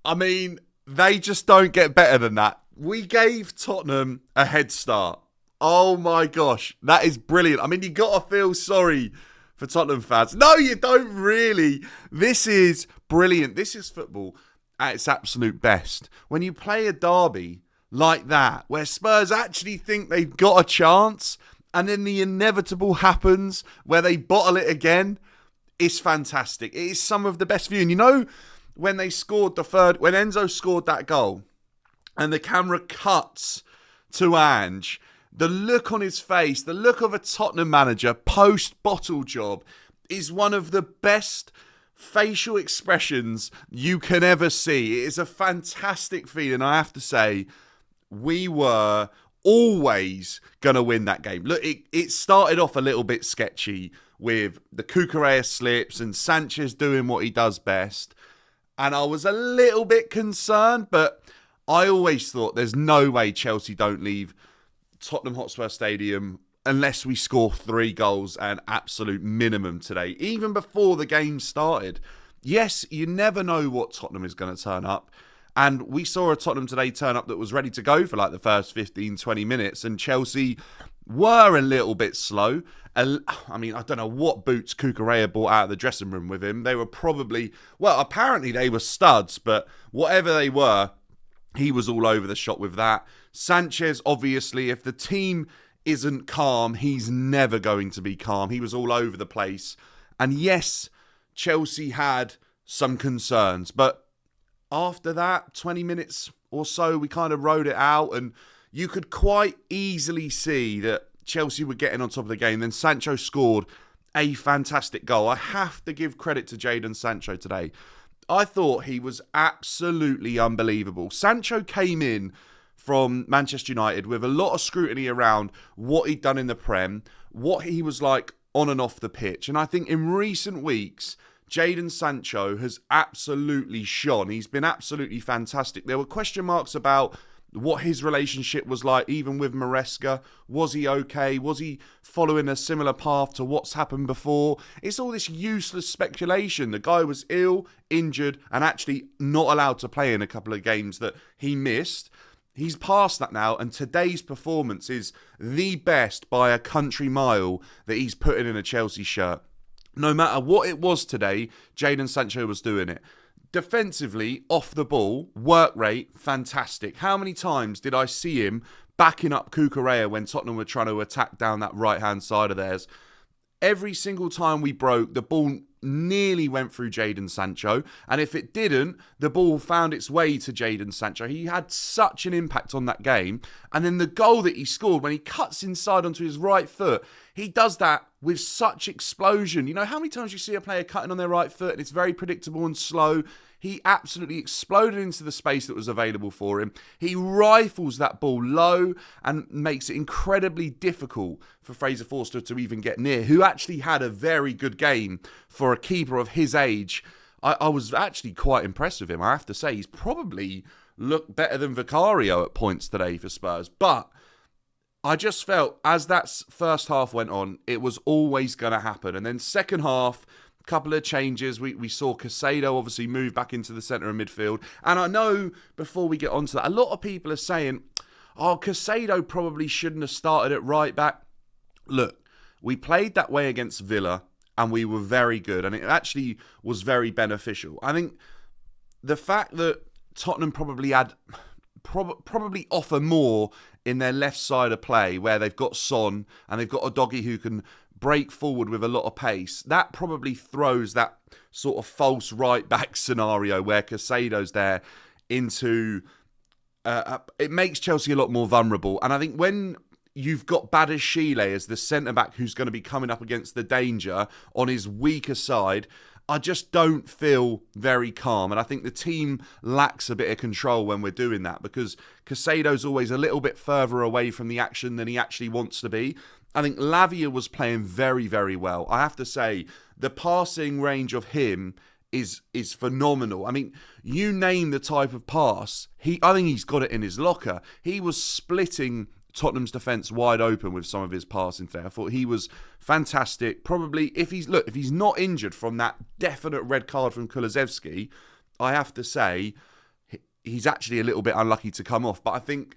I mean, they just don't get better than that. We gave Tottenham a head start. Oh my gosh, that is brilliant. I mean, you got to feel sorry for Tottenham fans. No, you don't really. This is brilliant. This is football at its absolute best. When you play a derby like that, where Spurs actually think they've got a chance, and then the inevitable happens where they bottle it again, it's fantastic. It is some of the best viewing. You know, when they scored when Enzo scored that goal, and the camera cuts to Ange, the look on his face, the look of a Tottenham manager post-bottle job is one of the best facial expressions you can ever see. It is a fantastic feeling. I have to say, we were always going to win that game. Look, it started off a little bit sketchy with the Cucurella slips and Sanchez doing what he does best. And I was a little bit concerned, but I always thought there's no way Chelsea don't leave Tottenham Hotspur Stadium unless we score 3 goals at an absolute minimum today, even before the game started. Yes, you never know what Tottenham is going to turn up. And we saw a Tottenham today turn up that was ready to go for like the first 15, 20 minutes. And Chelsea were a little bit slow. I mean, I don't know what boots Cucurella brought out of the dressing room with him. They were probably, well, apparently they were studs, but whatever they were, he was all over the shop with that. Sanchez, obviously, if the team isn't calm, he's never going to be calm. He was all over the place. And yes, Chelsea had some concerns, but after that, 20 minutes or so, we kind of rode it out, and you could quite easily see that Chelsea were getting on top of the game. Then Sancho scored a fantastic goal. I have to give credit to Jadon Sancho today. I thought he was absolutely unbelievable. Sancho came in from Manchester United with a lot of scrutiny around what he'd done in the Prem, what he was like on and off the pitch. And I think in recent weeks, Jadon Sancho has absolutely shone. He's been absolutely fantastic. There were question marks about what his relationship was like, even with Maresca. Was he okay? Was he following a similar path to what's happened before? It's all this useless speculation. The guy was ill, injured, and actually not allowed to play in a couple of games that he missed. He's past that now, and today's performance is the best by a country mile that he's putting in a Chelsea shirt. No matter what it was today, Jadon Sancho was doing it. Defensively, off the ball, work rate, fantastic. How many times did I see him backing up Cucurella when Tottenham were trying to attack down that right-hand side of theirs? Every single time we broke, the ball nearly went through Jadon Sancho. And if it didn't, the ball found its way to Jadon Sancho. He had such an impact on that game. And then the goal that he scored, when he cuts inside onto his right foot, he does that with such explosion. You know, how many times you see a player cutting on their right foot and it's very predictable and slow? He absolutely exploded into the space that was available for him. He rifles that ball low and makes it incredibly difficult for Fraser Forster to even get near, who actually had a very good game for a keeper of his age. I was actually quite impressed with him, I have to say. He's probably looked better than Vicario at points today for Spurs. But I just felt as that first half went on, it was always going to happen. And then second half, couple of changes. We saw Caicedo obviously move back into the centre of midfield. And I know before we get onto that, a lot of people are saying, oh, Caicedo probably shouldn't have started at right back. Look, we played that way against Villa and we were very good. And it actually was very beneficial. I think the fact that Tottenham probably offer more in their left side of play, where they've got Son and they've got a doggy who can break forward with a lot of pace, that probably throws that sort of false right back scenario where Caicedo's there into it makes Chelsea a lot more vulnerable. And I think when you've got Badiashile as the centre back who's going to be coming up against the danger on his weaker side, I just don't feel very calm. And I think the team lacks a bit of control when we're doing that, because Caicedo's always a little bit further away from the action than he actually wants to be. I think Lavia was playing very, very well. I have to say, the passing range of him is phenomenal. I mean, you name the type of pass, I think he's got it in his locker. He was splitting Tottenham's defence wide open with some of his passing there. I thought he was fantastic. Probably, if he's not injured from that definite red card from Kulusevski, I have to say, he's actually a little bit unlucky to come off. But I think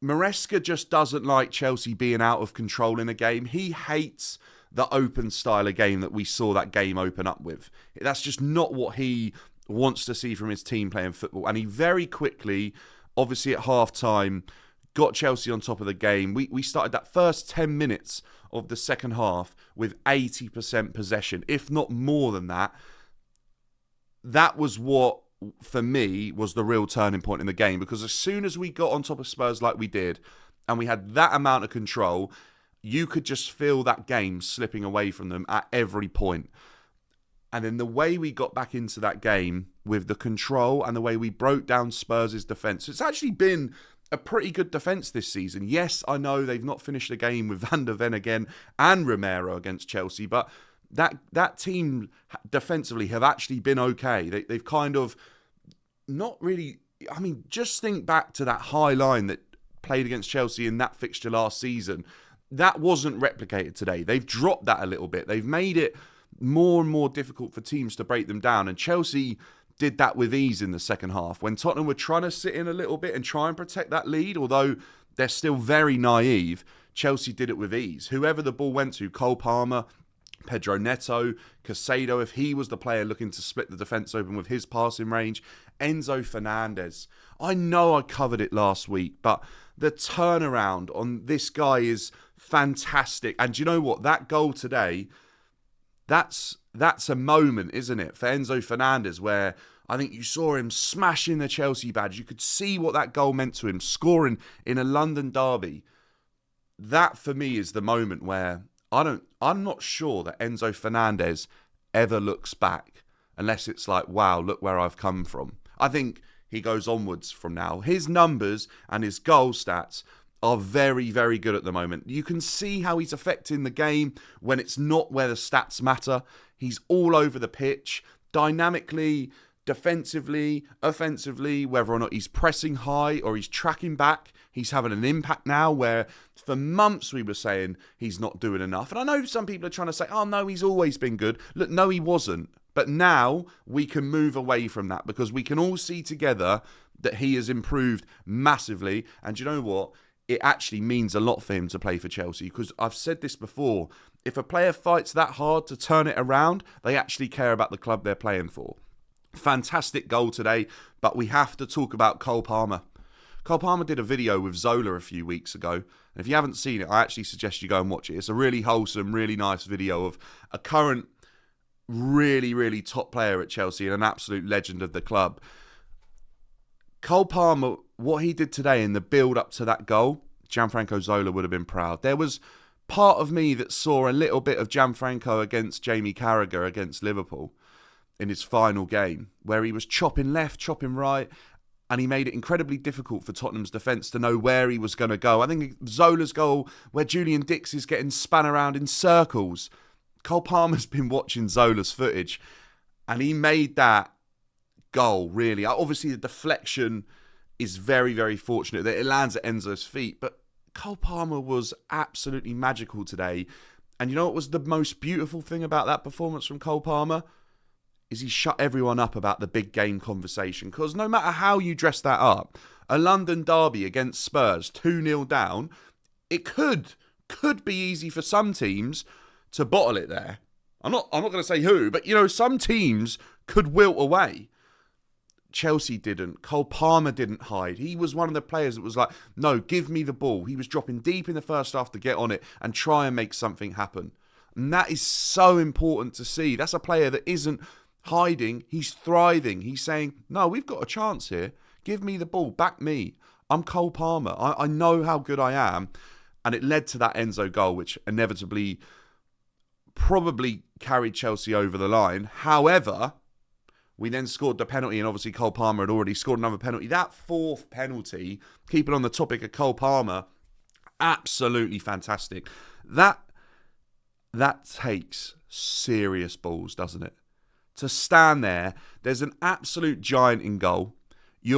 Maresca just doesn't like Chelsea being out of control in a game. He hates the open style of game that we saw that game open up with. That's just not what he wants to see from his team playing football. And he very quickly, obviously at half-time, got Chelsea on top of the game. We started that first 10 minutes of the second half with 80% possession, if not more than that. That was what, for me, was the real turning point in the game. Because as soon as we got on top of Spurs like we did, and we had that amount of control, you could just feel that game slipping away from them at every point. And then the way we got back into that game with the control and the way we broke down Spurs' defence, it's actually been a pretty good defence this season. Yes, I know they've not finished the game with Van der Ven again and Romero against Chelsea, but that team defensively have actually been okay. They've kind of not really... I mean, just think back to that high line that played against Chelsea in that fixture last season. That wasn't replicated today. They've dropped that a little bit. They've made it more and more difficult for teams to break them down. And Chelsea did that with ease in the second half. When Tottenham were trying to sit in a little bit and try and protect that lead, although they're still very naive, Chelsea did it with ease. Whoever the ball went to, Cole Palmer, Pedro Neto, Caicedo, if he was the player looking to split the defence open with his passing range, Enzo Fernandez. I know I covered it last week, but the turnaround on this guy is fantastic. And do you know what? That goal today, that's a moment, isn't it, for Enzo Fernandez, where I think you saw him smashing the Chelsea badge. You could see what that goal meant to him, scoring in a London derby. That, for me, is the moment where I'm not sure that Enzo Fernandez ever looks back unless it's like, wow, look where I've come from. I think he goes onwards from now. His numbers and his goal stats are very, very good at the moment. You can see how he's affecting the game when it's not where the stats matter. He's all over the pitch, dynamically, defensively, offensively, whether or not he's pressing high or he's tracking back. He's having an impact now where for months we were saying he's not doing enough. And I know some people are trying to say, oh no, he's always been good. Look, no, he wasn't. But now we can move away from that because we can all see together that he has improved massively. And you know what? It actually means a lot for him to play for Chelsea because I've said this before. If a player fights that hard to turn it around, they actually care about the club they're playing for. Fantastic goal today, but we have to talk about Cole Palmer. Cole Palmer did a video with Zola a few weeks ago. And if you haven't seen it, I actually suggest you go and watch it. It's a really wholesome, really nice video of a current really, really top player at Chelsea and an absolute legend of the club. Cole Palmer, what he did today in the build-up to that goal, Gianfranco Zola would have been proud. There was part of me that saw a little bit of Gianfranco against Jamie Carragher against Liverpool in his final game, where he was chopping left, chopping right, and he made it incredibly difficult for Tottenham's defence to know where he was going to go. I think Zola's goal, where Julian Dix is getting spun around in circles, Cole Palmer's been watching Zola's footage, and he made that goal, really. Obviously, the deflection is very, very fortunate that it lands at Enzo's feet, but Cole Palmer was absolutely magical today. And you know what was the most beautiful thing about that performance from Cole Palmer? Is he shut everyone up about the big game conversation. Because no matter how you dress that up, a London derby against Spurs, 2-0 down, it could be easy for some teams to bottle it there. I'm not going to say who, but you know, some teams could wilt away. Chelsea didn't. Cole Palmer didn't hide. He was one of the players that was like, no, give me the ball. He was dropping deep in the first half to get on it and try and make something happen. And that is so important to see. That's a player that isn't hiding. He's thriving. He's saying, no, we've got a chance here. Give me the ball. Back me. I'm Cole Palmer. I know how good I am. And it led to that Enzo goal, which inevitably probably carried Chelsea over the line. However, we then scored the penalty, and obviously Cole Palmer had already scored another penalty. That fourth penalty, keeping on the topic of Cole Palmer, absolutely fantastic. That takes serious balls, doesn't it? To stand there, there's an absolute giant in goal. He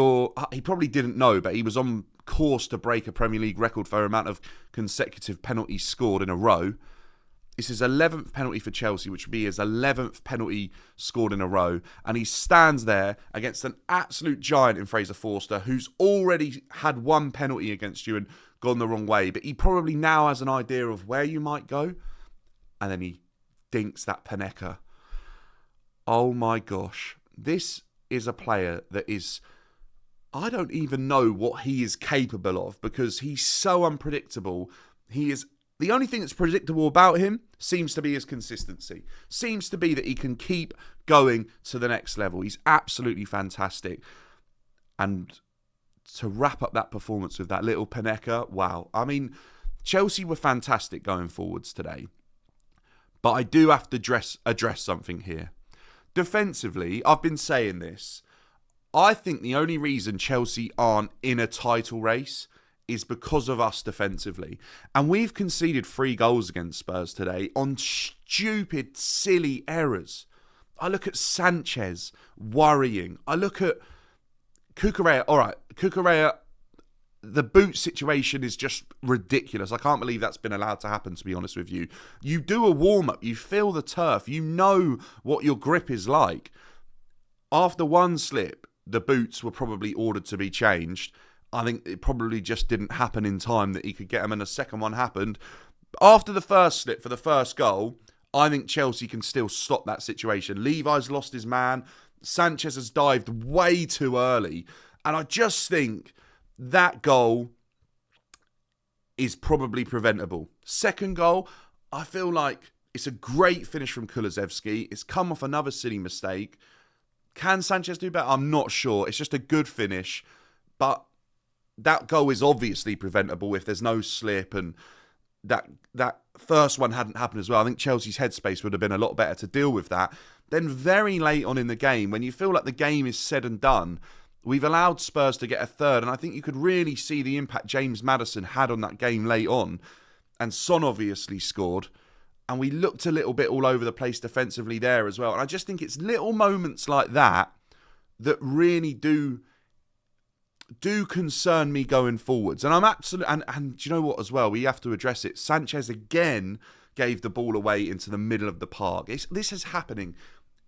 probably didn't know, but he was on course to break a Premier League record for the amount of consecutive penalties scored in a row. It's his 11th penalty for Chelsea, which would be his 11th penalty scored in a row. And he stands there against an absolute giant in Fraser Forster, who's already had one penalty against you and gone the wrong way. But he probably now has an idea of where you might go. And then he dinks that Panenka. Oh my gosh. This is a player that is... I don't even know what he is capable of because he's so unpredictable. He is... The only thing that's predictable about him seems to be his consistency. Seems to be that he can keep going to the next level. He's absolutely fantastic. And to wrap up that performance with that little Panenka, wow. I mean, Chelsea were fantastic going forwards today. But I do have to address something here. Defensively, I've been saying this. I think the only reason Chelsea aren't in a title race is because of us defensively. And we've conceded 3 goals against Spurs today on stupid, silly errors. I look at Sanchez worrying. I look at Cucurella. All right, Cucurella, the boot situation is just ridiculous. I can't believe that's been allowed to happen, to be honest with you. You do a warm-up, you feel the turf, you know what your grip is like. After one slip, the boots were probably ordered to be changed. I think it probably just didn't happen in time that he could get them, and the second one happened. After the first slip for the first goal, I think Chelsea can still stop that situation. Levi's lost his man. Sanchez has dived way too early. And I just think that goal is probably preventable. Second goal, I feel like it's a great finish from Kulusevski. It's come off another silly mistake. Can Sanchez do better? I'm not sure. It's just a good finish. But that goal is obviously preventable if there's no slip, and that first one hadn't happened as well. I think Chelsea's headspace would have been a lot better to deal with that. Then very late on in the game, when you feel like the game is said and done, we've allowed Spurs to get a third, and I think you could really see the impact James Maddison had on that game late on. And Son obviously scored, and we looked a little bit all over the place defensively there as well. And I just think it's little moments like that that really do concern me going forwards. And I'm absolutely... And do you know what as well? We have to address it. Sanchez again gave the ball away into the middle of the park. This is happening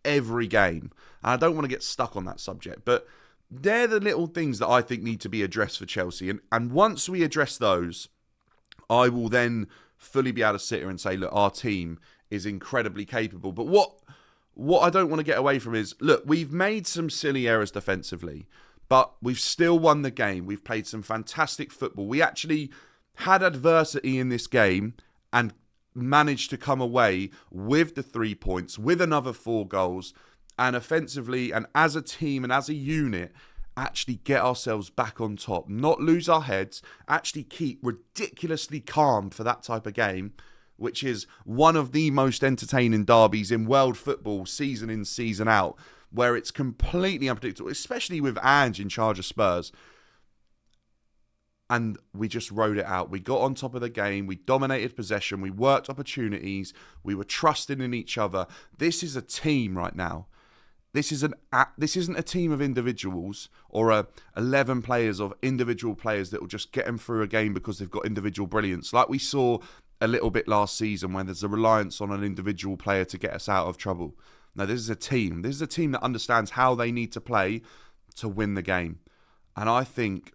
every game. And I don't want to get stuck on that subject, but they're the little things that I think need to be addressed for Chelsea. And once we address those, I will then fully be able to sit here and say, look, our team is incredibly capable. But what I don't want to get away from is, look, we've made some silly errors defensively, but we've still won the game. We've played some fantastic football. We actually had adversity in this game and managed to come away with the 3 points, with another 4 goals, and offensively and as a team and as a unit, actually get ourselves back on top, not lose our heads, actually keep ridiculously calm for that type of game, which is one of the most entertaining derbies in world football, season in, season out, where it's completely unpredictable, especially with Ange in charge of Spurs. And we just rode it out. We got on top of the game. We dominated possession. We worked opportunities. We were trusting in each other. This is a team right now. This isn't a team of individuals or 11 players of individual players that will just get them through a game because they've got individual brilliance. Like we saw a little bit last season when there's a reliance on an individual player to get us out of trouble. No, this is a team. This is a team that understands how they need to play to win the game. And I think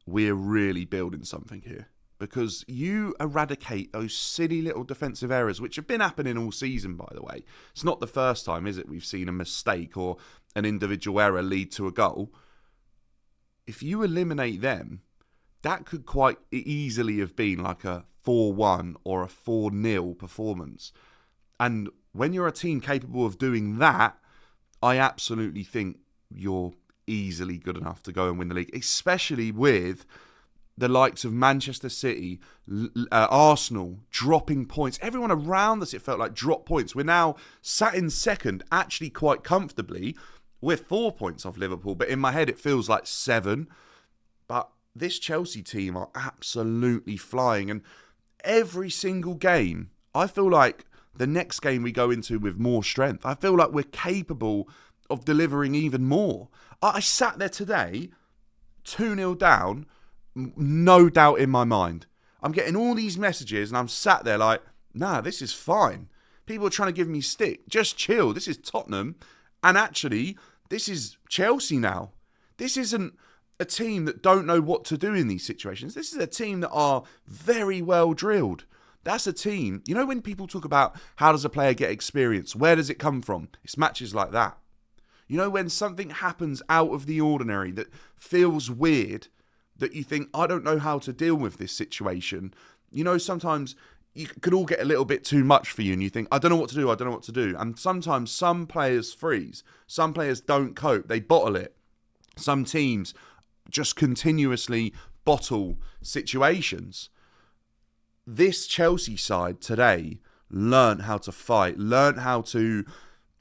we're really building something here. Because you eradicate those silly little defensive errors, which have been happening all season, by the way. It's not the first time, is it, we've seen a mistake or an individual error lead to a goal. If you eliminate them, that could quite easily have been like a 4-1 or a 4-0 performance. And when you're a team capable of doing that, I absolutely think you're easily good enough to go and win the league, especially with the likes of Manchester City, Arsenal dropping points. Everyone around us, it felt like, dropped points. We're now sat in second, actually quite comfortably. We're 4 points off Liverpool, but in my head it feels like 7. But this Chelsea team are absolutely flying. And every single game, I feel like the next game we go into with more strength. I feel like we're capable of delivering even more. I sat there today, 2-0 down, no doubt in my mind. I'm getting all these messages and I'm sat there like, nah, this is fine. People are trying to give me stick. Just chill. This is Tottenham. And actually, this is Chelsea now. This isn't a team that don't know what to do in these situations. This is a team that are very well drilled. That's a team. You know when people talk about how does a player get experience? Where does it come from? It's matches like that. You know when something happens out of the ordinary that feels weird, that you think, I don't know how to deal with this situation. You know, sometimes you could all get a little bit too much for you and you think, I don't know what to do, I don't know what to do. And sometimes some players freeze. Some players don't cope. They bottle it. Some teams just continuously bottle situations. This Chelsea side today learnt how to fight, learnt how to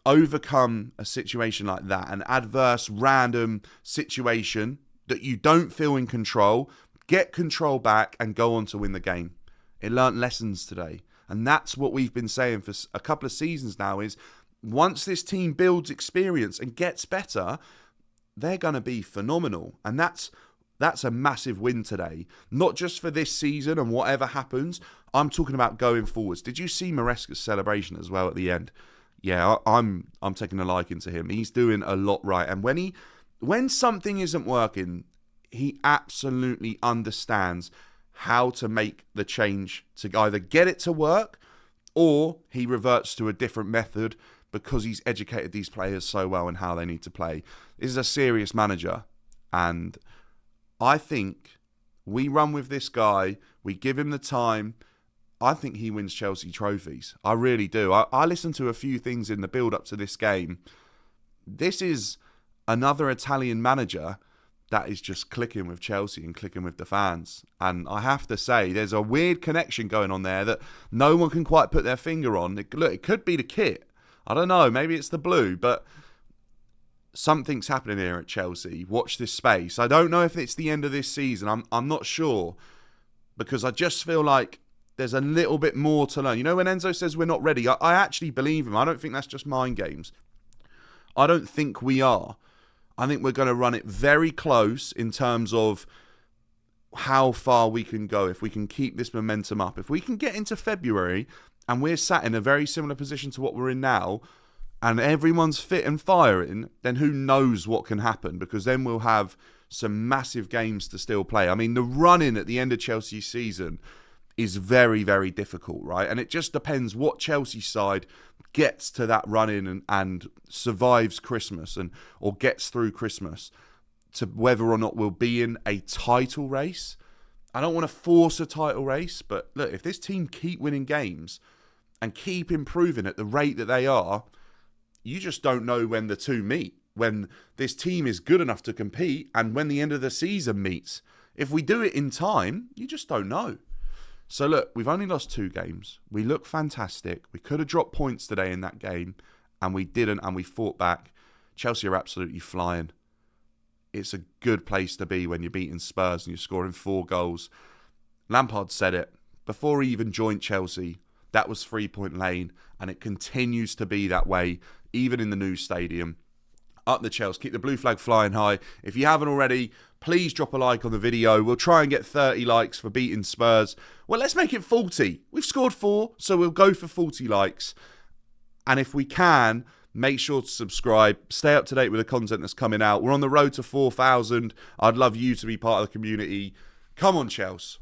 overcome a situation like that, an adverse, random situation that you don't feel in control, get control back and go on to win the game. It learnt lessons today. And that's what we've been saying for a couple of seasons now is once this team builds experience and gets better, they're going to be phenomenal. And that's a massive win today. Not just for this season and whatever happens. I'm talking about going forwards. Did you see Maresca's celebration as well at the end? Yeah, I'm taking a liking to him. He's doing a lot right. And when something isn't working, he absolutely understands how to make the change to either get it to work or he reverts to a different method because he's educated these players so well in how they need to play. This is a serious manager. And I think we run with this guy, we give him the time. I think he wins Chelsea trophies. I really do. I listened to a few things in the build-up to this game. This is another Italian manager that is just clicking with Chelsea and clicking with the fans. And I have to say, there's a weird connection going on there that no one can quite put their finger on. Look, it could be the kit. I don't know. Maybe it's the blue, but something's happening here at Chelsea. Watch this space. I don't know if it's the end of this season. I'm not sure because I just feel like there's a little bit more to learn. You know, when Enzo says we're not ready, I actually believe him. I don't think that's just mind games. I don't think we are. I think we're going to run it very close in terms of how far we can go if we can keep this momentum up. If we can get into February and we're sat in a very similar position to what we're in now and everyone's fit and firing, then who knows what can happen because then we'll have some massive games to still play. I mean, the run-in at the end of Chelsea's season is very, very difficult, right? And it just depends what Chelsea side gets to that run-in and survives Christmas or gets through Christmas to whether or not we'll be in a title race. I don't want to force a title race, but look, if this team keep winning games and keep improving at the rate that they are, you just don't know when the two meet, when this team is good enough to compete and when the end of the season meets. If we do it in time, you just don't know. So look, we've only lost 2 games. We look fantastic. We could have dropped points today in that game, and we didn't, and we fought back. Chelsea are absolutely flying. It's a good place to be when you're beating Spurs and you're scoring 4 goals. Lampard said it. Before he even joined Chelsea, that was 3-point lane, and it continues to be that way, even in the new stadium. Up the Chelsea. Keep the blue flag flying high. If you haven't already, please drop a like on the video. We'll try and get 30 likes for beating Spurs. Well, let's make it 40. We've scored 4, so we'll go for 40 likes. And if we can, make sure to subscribe. Stay up to date with the content that's coming out. We're on the road to 4,000. I'd love you to be part of the community. Come on, Chelsea.